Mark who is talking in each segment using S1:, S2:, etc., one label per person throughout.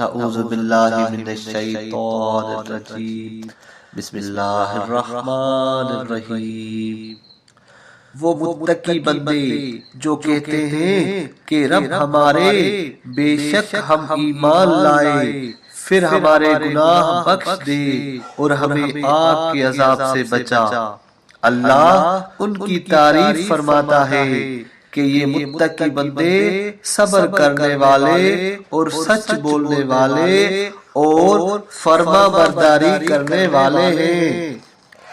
S1: اعوذ باللہ من الشیطان الرجیم بسم اللہ الرحمن الرحیم۔ وہ متقی بندے جو کہتے ہیں کہ رب ہمارے، بے شک ہم ایمان لائے، پھر ہمارے گناہ بخش دے اور ہمیں آگ کے عذاب سے بچا۔ اللہ ان کی تعریف فرماتا ہے کہ یہ متقی بندے صبر کرنے والے اور سچ بولنے والے اور فرما برداری کرنے والے ہیں،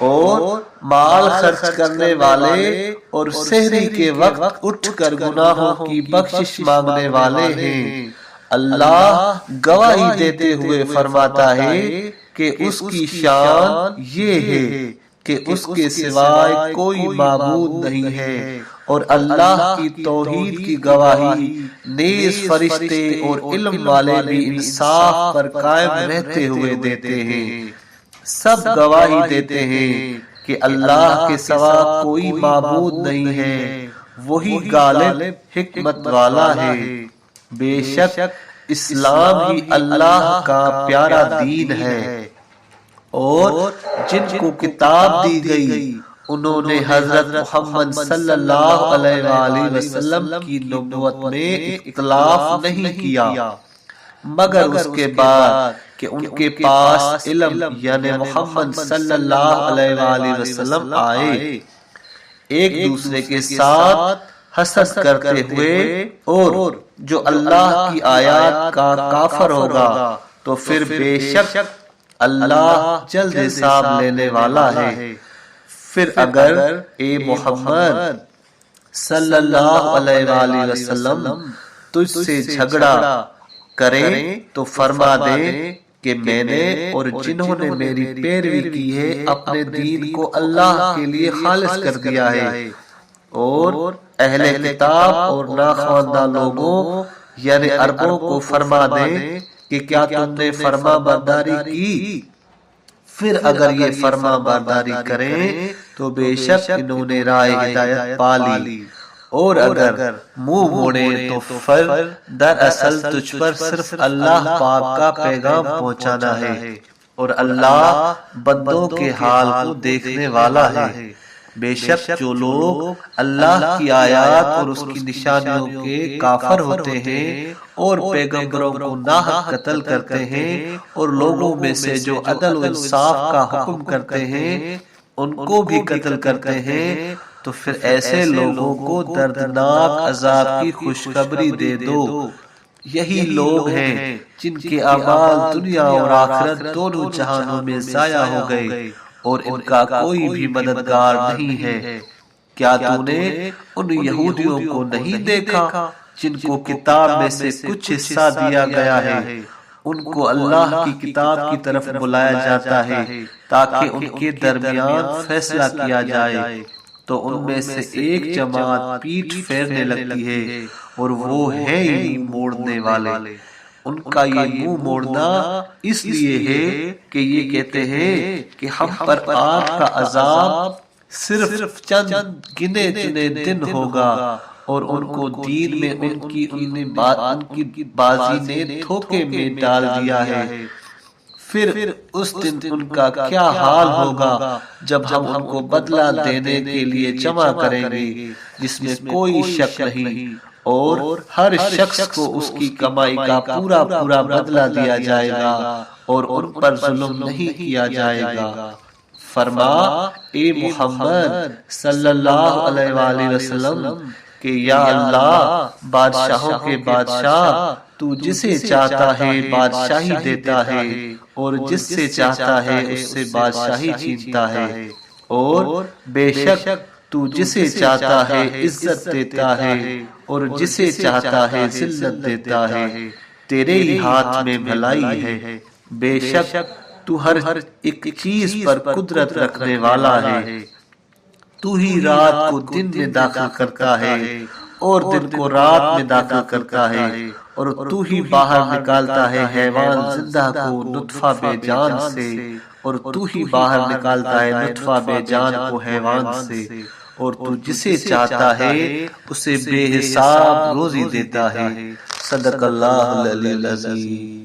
S1: اور مال خرچ کرنے والے اور سحری کے وقت اٹھ کر گناہوں کی بخشش مانگنے والے ہیں۔ اللہ گواہی دیتے ہوئے فرماتا ہے کہ اس کی شان یہ ہے کہ اس کے سوائے کوئی معبود نہیں ہے، اور اللہ کی توحید کی گواہی نیز فرشتے اور علم والے بھی انصاف پر قائم رہتے ہوئے دیتے ہیں۔ سب گواہی دیتے ہیں کہ اللہ کے سوا کوئی معبود نہیں ہے، وہی غالب حکمت والا ہے۔ بے شک اسلام ہی اللہ کا پیارا دین ہے، اور جن کو کتاب دی گئی انہوں نے حضرت محمد صلی اللہ علیہ وآلہ وسلم کی نبوت میں اختلاف نہیں کیا، مگر اس کے بعد کہ ان کے پاس علم یعنی محمد صلی اللہ علیہ وآلہ وسلم آئے، ایک دوسرے کے ساتھ حسد کرتے ہوئے، اور جو اللہ کی آیات کا کافر ہوگا تو پھر بے شک اللہ جلد حساب لینے والا ہے۔ پھر اگر اے محمد صلی اللہ علیہ وآلہ وسلم تجھ سے جھگڑا کریں تو فرما دے کہ میں نے اور جنہوں نے میری پیروی کی ہے اپنے دین کو اللہ کے لیے خالص کر دیا ہے، اور اہل کتاب اور ناخواندہ لوگوں یعنی عربوں کو فرما دیں کہ کیا تم نے فرما برداری کی؟ پھر اگر یہ فرما برداری کریں تو بے شک انہوں نے راہ ہدایت پالی، اور اگر منہ موڑیں تو پھر دراصل تجھ پر صرف اللہ پاک کا پیغام پہنچانا ہے، اور اللہ بندوں کے حال کو دیکھنے والا ہے۔ بے شک جو لوگ اللہ کی آیات اور اس کی نشانیوں کے کافر ہوتے ہیں اور پیغمبروں کو ناحق قتل کرتے ہیں، اور لوگوں میں سے جو عدل و انصاف کا حکم کرتے ہیں ان کو بھی قتل کرتے ہیں، تو پھر ایسے لوگوں کو دردناک عذاب کی خوشخبری دے دو۔ یہی لوگ ہیں جن کے اعمال دنیا اور آخرت دونوں جہانوں میں ضائع ہو گئے، اور ان کا کوئی بھی مددگار نہیں ہے۔ کیا تو نے ان یہودیوں کو نہیں دیکھا جن کو کتاب میں سے کچھ حصہ دیا گیا ہے؟ ان کو اللہ کی کتاب کی طرف بلایا جاتا ہے تاکہ ان کے درمیان فیصلہ کیا جائے، تو ان میں سے ایک جماعت پیٹھ پھیرنے لگتی ہے، اور وہ ہے ہی موڑنے والے۔ ان کا یہ منہ موڑنا اس لیے ہے کہ یہ کہتے ہیں کہ ہم پر آگ کا عذاب صرف چند گنے چنے دن ہوگا، اور ان کو دین میں ان کی بازی نے دھوکے میں ڈال دیا ہے۔ پھر اس دن ان کا کیا حال ہوگا جب ہم ان کو بدلہ دینے کے لیے جمع کریں گے، جس میں کوئی شک نہیں، اور ہر شخص کو اس کی کمائی کا پورا پورا بدلہ دیا جائے گا، اور ان پر ظلم نہیں کیا جائے گا۔ فرما اے محمد صلی اللہ علیہ وآلہ وسلم کہ یا اللہ بادشاہوں کے بادشاہ، تو جسے چاہتا ہے بادشاہی دیتا ہے، اور جس سے چاہتا ہے اس سے بادشاہی چھینتا ہے، اور بے شک تو جسے چاہتا ہے عزت دیتا ہے اور جسے چاہتا ہے ذلت دیتا ہے، تیرے ہی ہاتھ میں بھلائی ہے۔ بے شک تو ہر ایک چیز پر قدرت رکھنے والا ہے۔ تو ہی رات کو دن میں داخل کرتا ہے اور دن کو رات میں داخل کرتا ہے، اور تو ہی باہر نکالتا ہے حیوان زندہ کو نطفہ بے جان سے، اور تو ہی باہر نکالتا ہے نطفہ بے جان کو حیوان سے، اور تو جسے چاہتا ہے اسے بے حساب روزی دیتا ہے۔ صدق اللہ العلی العظیم۔